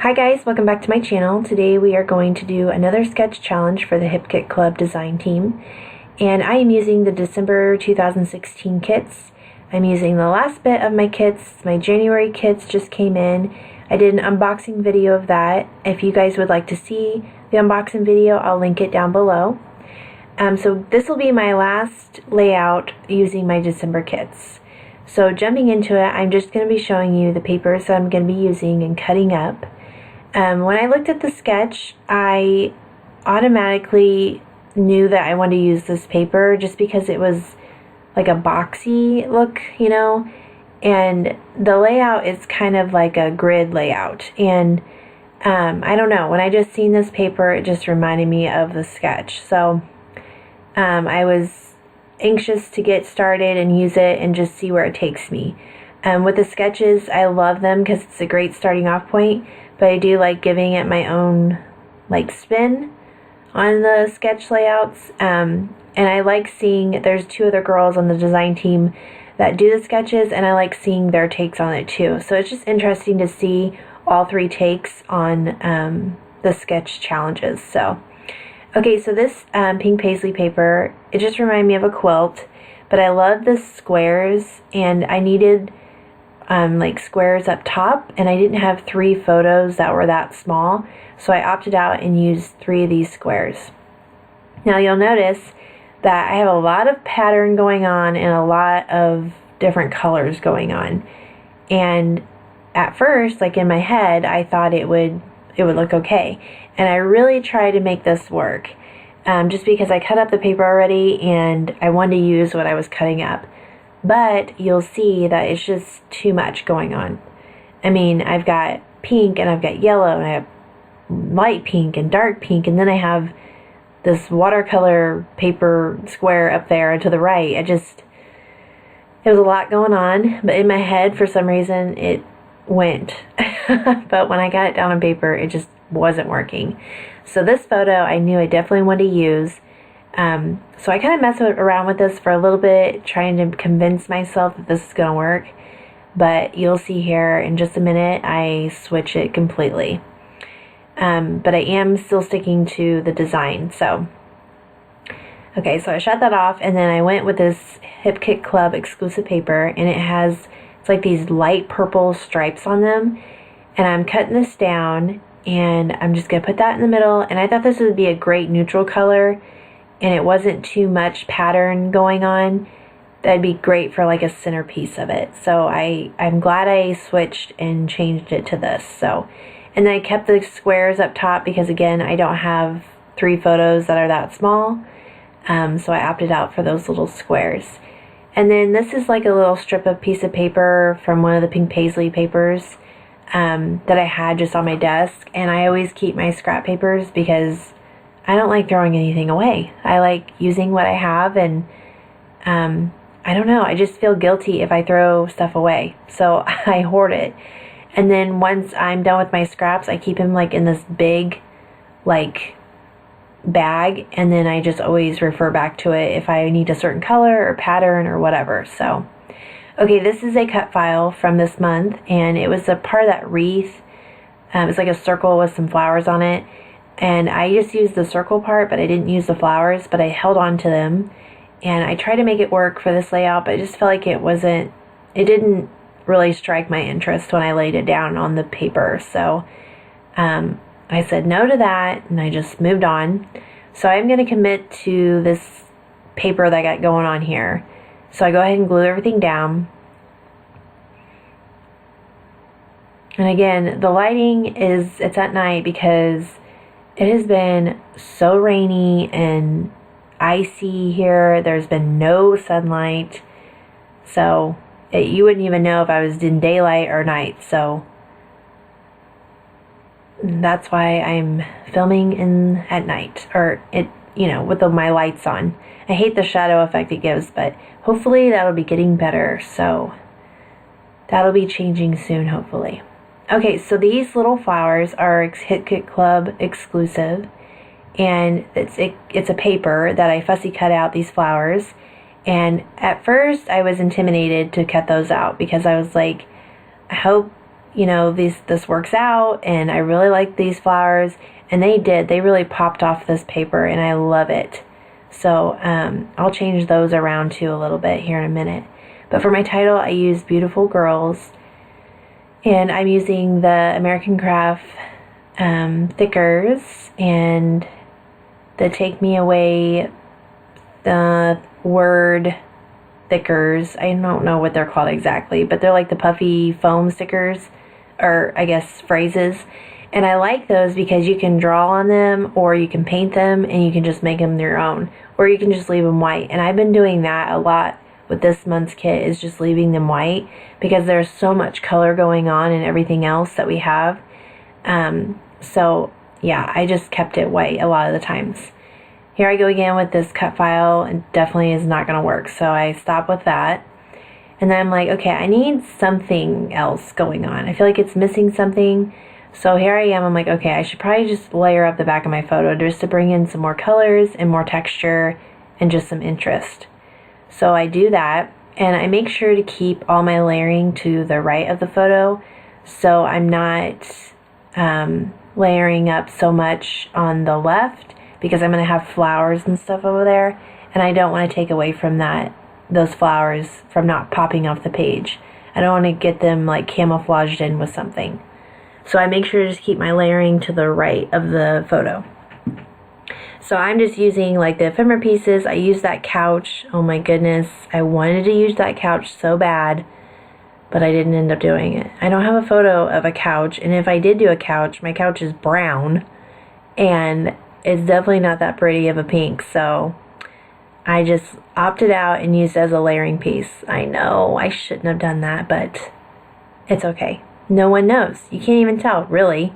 Hi guys, welcome back to my channel. Today we are going to do another sketch challenge for the Hip Kit Club design team. And I am using the December 2016 kits. I'm using the last bit of my kits. My January kits just came in. I did an unboxing video of that. If you guys would like to see the unboxing video, I'll link it down below. So this will be my last layout using my December kits. So jumping into it, I'm just going to be showing you the papers that I'm going to be using and cutting up. When I looked at the sketch, I automatically knew that I wanted to use this paper just because it was like a boxy look, you know, and the layout is kind of like a grid layout. And I don't know, when I just seen this paper, it just reminded me of the sketch. So I was anxious to get started and use it and just see where it takes me. With the sketches, I love them because it's a great starting off point, but I do like giving it my own like spin on the sketch layouts. And I like seeing, there's two other girls on the design team that do the sketches, and I like seeing their takes on it too. So it's just interesting to see all three takes on the sketch challenges. So okay, so this pink paisley paper, it just reminded me of a quilt, but I love the squares, and I needed like squares up top, and I didn't have 3 photos that were that small, so I opted out and used 3 of these squares. Now you'll notice that I have a lot of pattern going on and a lot of different colors going on, and at first, like in my head, I thought it would look okay, and I really tried to make this work just because I cut up the paper already and I wanted to use what I was cutting up. But you'll see that it's just too much going on. I mean, I've got pink and I've got yellow and I have light pink and dark pink, and then I have this watercolor paper square up there and to the right. It was a lot going on, but in my head, for some reason, it went. But when I got it down on paper, it just wasn't working. So this photo I knew I definitely wanted to use. So I kind of messed around with this for a little bit, trying to convince myself that this is going to work. But you'll see here in just a minute, I switch it completely. But I am still sticking to the design. So, okay, so I shut that off, and then I went with this Hip Kit Club exclusive paper, and it's like these light purple stripes on them. And I'm cutting this down, and I'm just going to put that in the middle. And I thought this would be a great neutral color, and it wasn't too much pattern going on. That'd be great for like a centerpiece of it. So I'm glad I switched and changed it to this. So, and then I kept the squares up top because, again, I don't have 3 photos that are that small. So I opted out for those little squares. And then this is like a little strip of piece of paper from one of the pink paisley papers that I had just on my desk. And I always keep my scrap papers because I don't like throwing anything away. I like using what I have, and I don't know, I just feel guilty if I throw stuff away. So I hoard it. And then once I'm done with my scraps, I keep them like in this big like bag, and then I just always refer back to it if I need a certain color or pattern or whatever. So okay, this is a cut file from this month, and it was a part of that wreath. It's like a circle with some flowers on it, and I just used the circle part, but I didn't use the flowers, but I held on to them, and I tried to make it work for this layout, but I just felt like it didn't really strike my interest when I laid it down on the paper. So I said no to that, and I just moved on. So I'm going to commit to this paper that I got going on here. So I go ahead and glue everything down. And again, the lighting it's at night because it has been so rainy and icy here. There's been no sunlight. So you wouldn't even know if I was in daylight or night. So that's why I'm filming at night, or with my lights on. I hate the shadow effect it gives, but hopefully that'll be getting better. So that'll be changing soon, hopefully. Okay, so these little flowers are Hip Kit Club exclusive, and it's a paper that I fussy cut out these flowers. And at first I was intimidated to cut those out because I was like, I hope you know, this works out and I really like these flowers. And they did. They really popped off this paper and I love it. So I'll change those around too a little bit here in a minute. But for my title, I use Beautiful Girls. And I'm using the American Craft thickers and the Take Me Away the word thickers. I don't know what they're called exactly, but they're like the puffy foam stickers, or I guess phrases. And I like those because you can draw on them, or you can paint them, and you can just make them your own, or you can just leave them white. And I've been doing that a lot with this month's kit, is just leaving them white because there's so much color going on in everything else that we have. So yeah, I just kept it white a lot of the times. Here I go again with this cut file. It definitely is not going to work, so I stop with that. And then I'm like, okay, I need something else going on. I feel like it's missing something. So here I am, I'm like, okay, I should probably just layer up the back of my photo just to bring in some more colors and more texture and just some interest. So I do that, and I make sure to keep all my layering to the right of the photo, so I'm not layering up so much on the left, because I'm going to have flowers and stuff over there, and I don't want to take away from those flowers from not popping off the page. I don't want to get them like camouflaged in with something. So I make sure to just keep my layering to the right of the photo. So I'm just using like the ephemera pieces. I use that couch. Oh my goodness, I wanted to use that couch so bad, but I didn't end up doing it. I don't have a photo of a couch, and if I did do a couch, my couch is brown, and it's definitely not that pretty of a pink, so I just opted out and used it as a layering piece. I know I shouldn't have done that, but it's okay. No one knows. You can't even tell, really.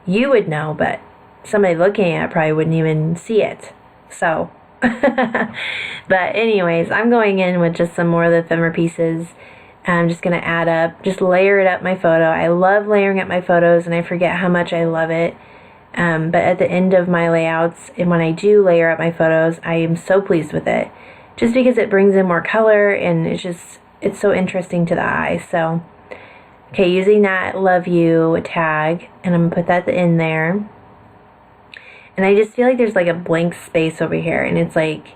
You would know, but somebody looking at it probably wouldn't even see it. So, but anyways, I'm going in with just some more of the ephemera pieces. I'm just going to add up, just layer it up my photo. I love layering up my photos, and I forget how much I love it. But at the end of my layouts, and when I do layer up my photos, I am so pleased with it. Just because it brings in more color, and it's so interesting to the eye. So, okay, using that Love You tag, and I'm going to put that in there. And I just feel like there's like a blank space over here, and it's like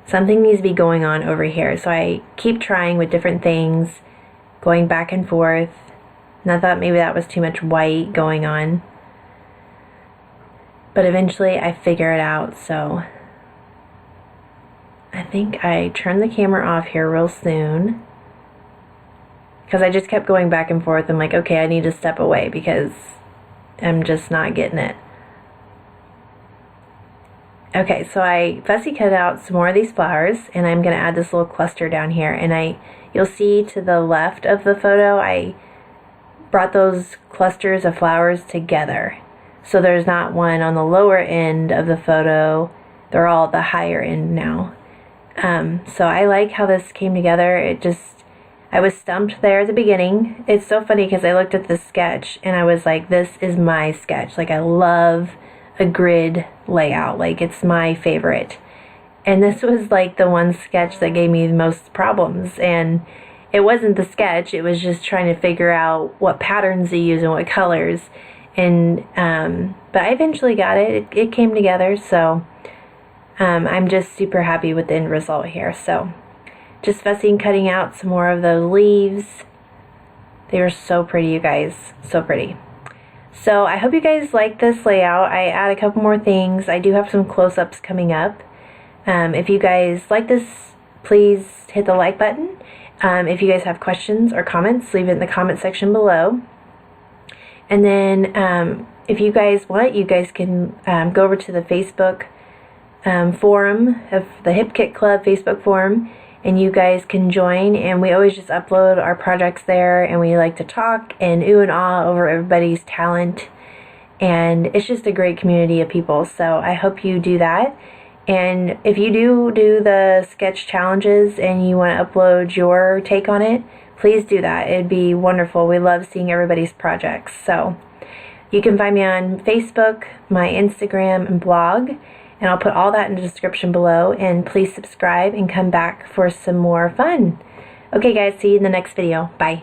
something needs to be going on over here. So I keep trying with different things, going back and forth. And I thought maybe that was too much white going on. But eventually I figure it out, so I think I turned the camera off here real soon, because I just kept going back and forth. I'm like, okay, I need to step away because I'm just not getting it. Okay, so I fussy cut out some more of these flowers, and I'm going to add this little cluster down here. And you'll see to the left of the photo, I brought those clusters of flowers together. So there's not one on the lower end of the photo. They're all at the higher end now. So I like how this came together. I was stumped there at the beginning. It's so funny because I looked at the sketch and I was like, this is my sketch. Like, I love a grid layout. Like, it's my favorite. And this was like the one sketch that gave me the most problems. And it wasn't the sketch. It was just trying to figure out what patterns to use and what colors. And but I eventually got it. It came together, so I'm just super happy with the end result here. So just fussing, cutting out some more of those leaves. They were so pretty, you guys, so pretty. So I hope you guys like this layout. I add a couple more things. I do have some close-ups coming up. If you guys like this, please hit the like button. If you guys have questions or comments, leave it in the comment section below. And then if you guys want, you guys can go over to the Facebook forum of the Hip Kit Club Facebook forum, and you guys can join. And we always just upload our projects there, and we like to talk and ooh and ah over everybody's talent. And it's just a great community of people. So I hope you do that. And if you do the sketch challenges and you want to upload your take on it, please do that. It'd be wonderful. We love seeing everybody's projects. So you can find me on Facebook, my Instagram, and blog. And I'll put all that in the description below. And please subscribe and come back for some more fun. Okay, guys, see you in the next video. Bye.